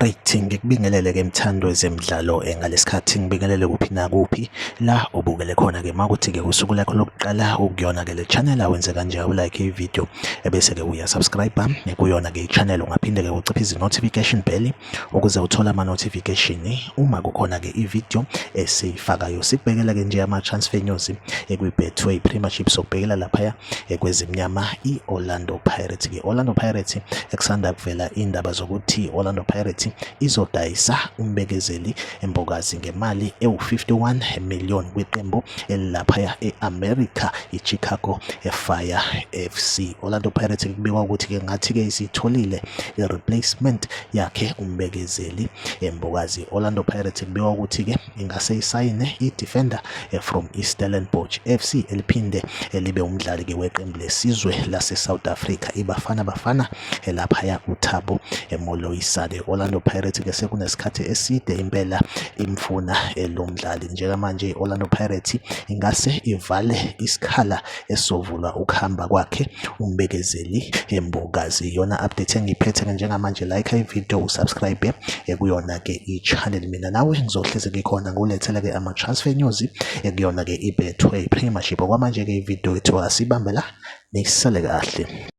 Alright, ngikubingelele ke mthando wezemidlalo ngalesikhathi ngibingelele kuphi nakuphi la ubukele khona ke makuthi ke usuku lakho lokuqala ukuyona ke le channel awenze kanje ulike ivideo ebese ke uya subscribe kuyona ke i-channel ungaphinde ke uciphe izi-notification bell ukuze uthole ama-notification uma kukhona ke ivideo esiyifakayo. Sikubhekela ke nje ama-transfer news ekwi-Betway Premiership, sokubhekela lapha kwezimnyama i-Orlando Pirates ke Orlando Pirates ekusanda kuvela indaba zokuthi Orlando Pirates izodayisa umbekezeli embokazi ngemali ewu-51 million kwiqembu elilapha e-America i-Chicago Fire FC. Orlando Pirates kubikwa ukuthi ke ngathi ke isitholile i-replacement yakhe umbekezeli embokazi. Orlando Pirates kubikwa ukuthi ke ingase isayine i-defender from Stellenbosch FC eliphinde libe umdlali ke weqembu lesizwe lase-South Africa iBafana Bafana lapha uThabo Moloisane. Orlando Pirates ke sekunesikhathi eside impela imfuna lo mdlali. Njengamanje Orlando Pirates ingase ivale isikhala esovulwa ukuhamba kwakhe umbekezeli embokazi. Yona update engiphethe njengamanje, like ivideo, usubscribe kuyona ke i-channel. Mina nawe ngizohleze ngikhona ngulethele ke ama-transfer news kuyona ke i-Betway Premiership. Okwamanje ke ivideo ethiwa sibambe la, nisale kahle.